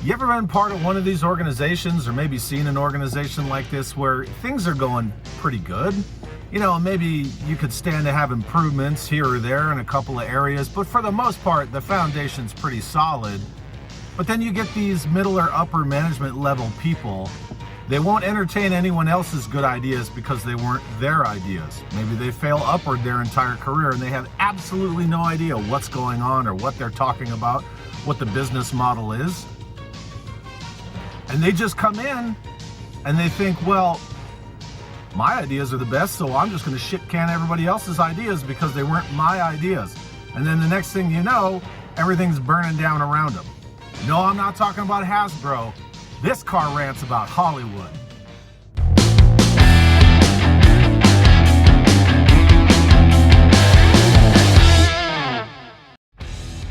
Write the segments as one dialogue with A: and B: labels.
A: You ever been part of one of these organizations or maybe seen an organization like this where things are going pretty good? You know, maybe you could stand to have improvements here or there in a couple of areas, but for the most part, the foundation's pretty solid. But then you get these middle or upper management level people. They won't entertain anyone else's good ideas because they weren't their ideas. Maybe they fail upward their entire career and they have absolutely no idea what's going on or what they're talking about, what the business model is. And they just come in and they think, well, my ideas are the best, so I'm just going to shit can everybody else's ideas because they weren't my ideas. And then the next thing you know, everything's burning down around them. No, I'm not talking about Hasbro. This car rant's about Hollywood.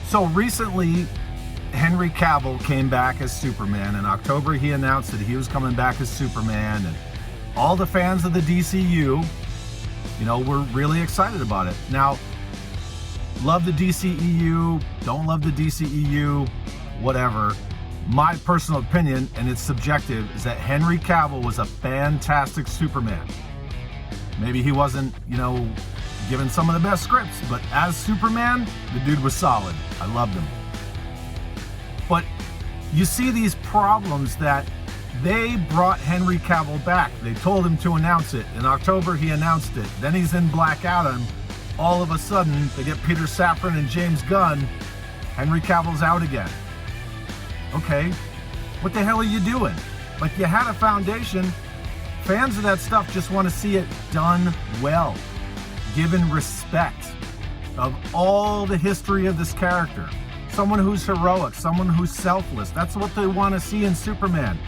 A: So recently, Henry Cavill came back as Superman. In October, he announced that he was coming back as Superman, and all the fans of the DCU, were really excited about it. Now, love the DCEU, don't love the DCEU, whatever. My personal opinion, and it's subjective, is that Henry Cavill was a fantastic Superman. Maybe he wasn't, given some of the best scripts, but as Superman, the dude was solid. I loved him. But you see these problems that they brought Henry Cavill back. They told him to announce it. In October, he announced it. Then he's in Black Adam. All of a sudden, they get Peter Safran and James Gunn. Henry Cavill's out again. Okay, what the hell are you doing? Like, you had a foundation. Fans of that stuff just want to see it done well, given respect of all the history of this character. Someone who's heroic, someone who's selfless. That's what they want to see in Superman.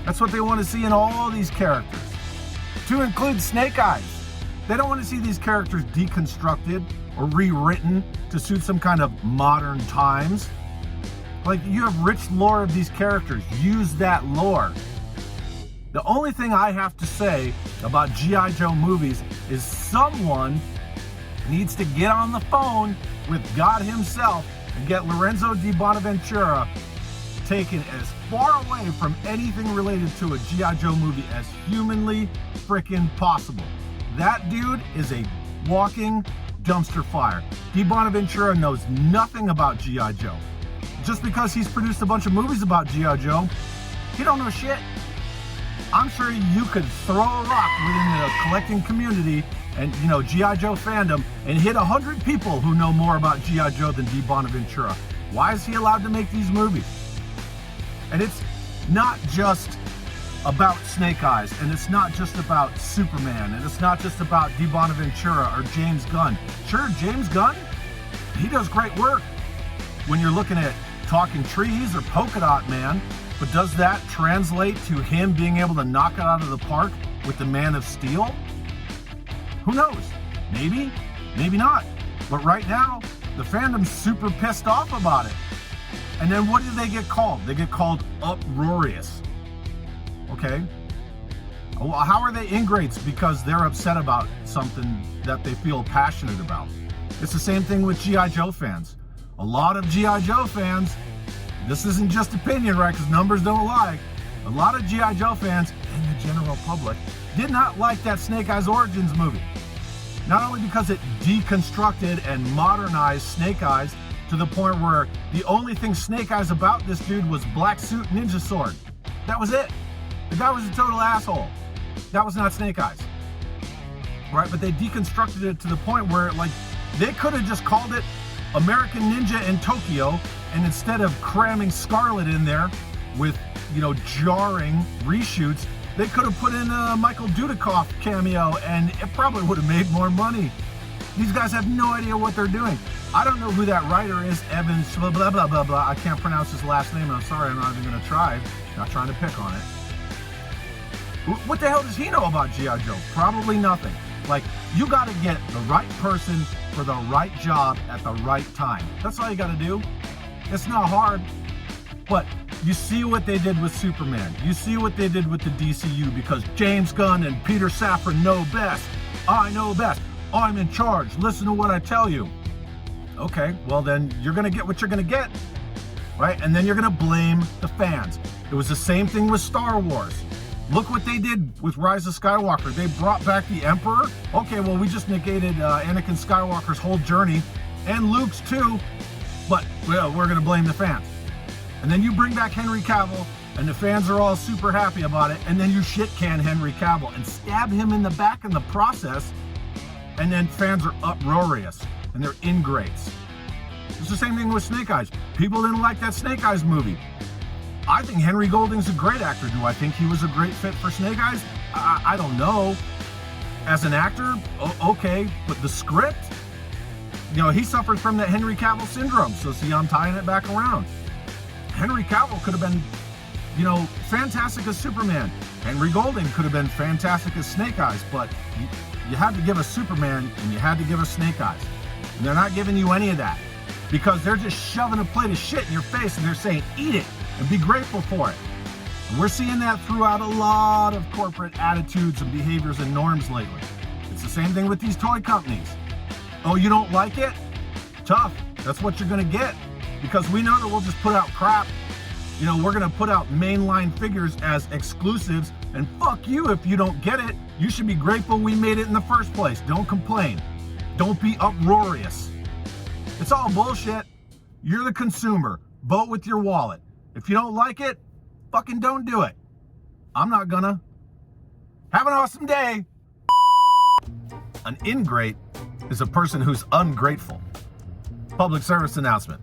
A: That's what they want to see in all these characters, to include Snake Eyes. They don't want to see these characters deconstructed or rewritten to suit some kind of modern times. Like, you have rich lore of these characters. Use that lore. The only thing I have to say about G.I. Joe movies is someone needs to get on the phone with God himself and get Lorenzo Di Bonaventura taken as far away from anything related to a G.I. Joe movie as humanly freaking possible. That dude is a walking dumpster fire. Di Bonaventura knows nothing about G.I. Joe. Just because he's produced a bunch of movies about G.I. Joe, he don't know shit. I'm sure you could throw a rock within the collecting community and, G.I. Joe fandom and hit 100 people who know more about G.I. Joe than Di Bonaventura. Why is he allowed to make these movies? And it's not just about Snake Eyes, and it's not just about Superman, and it's not just about Di Bonaventura or James Gunn. Sure, James Gunn, he does great work when you're looking at Talking Trees or Polka Dot Man, but does that translate to him being able to knock it out of the park with the Man of Steel? Who knows? Maybe, maybe not. But right now, the fandom's super pissed off about it. And then what do they get called? They get called uproarious. Okay? Well, how are they ingrates because they're upset about something that they feel passionate about? It's the same thing with G.I. Joe fans. A lot of G.I. Joe fans, this isn't just opinion, right? Because numbers don't lie. A lot of G.I. Joe fans and the general public did not like that Snake Eyes Origins movie. Not only because it deconstructed and modernized Snake Eyes to the point where the only thing Snake Eyes about this dude was black suit, ninja sword. That was it. The guy was a total asshole. That was not Snake Eyes. Right? But they deconstructed it to the point where, they could have just called it American Ninja in Tokyo, and instead of cramming Scarlet in there with, jarring reshoots, they could have put in a Michael Dudikoff cameo, and it probably would have made more money. These guys have no idea what they're doing. I don't know who that writer is, Evans, blah, blah, blah, blah, blah. I can't pronounce his last name, and I'm sorry, I'm not even going to try. Not trying to pick on it. What the hell does he know about G.I. Joe? Probably nothing. You got to get the right person for the right job at the right time. That's all you got to do. It's not hard. But you see what they did with Superman. You see what they did with the DCU because James Gunn and Peter Safran know best. I know best. I'm in charge. Listen to what I tell you. Okay, well then you're going to get what you're going to get. right? And then you're going to blame the fans. It was the same thing with Star Wars. Look what they did with Rise of Skywalker. They brought back the Emperor. Okay, well, we just negated Anakin Skywalker's whole journey, and Luke's too, but well, we're going to blame the fans. And then you bring back Henry Cavill, and the fans are all super happy about it, and then you shit can Henry Cavill and stab him in the back in the process, and then fans are uproarious, and they're ingrates. It's the same thing with Snake Eyes. People didn't like that Snake Eyes movie. I think Henry Golding's a great actor. Do I think he was a great fit for Snake Eyes? I don't know. As an actor, okay, but the script, he suffered from that Henry Cavill syndrome. So see, I'm tying it back around. Henry Cavill could have been, fantastic as Superman. Henry Golding could have been fantastic as Snake Eyes, but you had to give us Superman and you had to give us Snake Eyes. And they're not giving you any of that because they're just shoving a plate of shit in your face and they're saying, eat it and be grateful for it. And we're seeing that throughout a lot of corporate attitudes and behaviors and norms lately. It's the same thing with these toy companies. Oh, you don't like it? Tough. That's what you're going to get. Because we know that we'll just put out crap. We're going to put out mainline figures as exclusives. And fuck you if you don't get it. You should be grateful we made it in the first place. Don't complain. Don't be uproarious. It's all bullshit. You're the consumer. Vote with your wallet. If you don't like it, fucking don't do it. I'm not gonna. Have an awesome day. An ingrate is a person who's ungrateful. Public service announcement.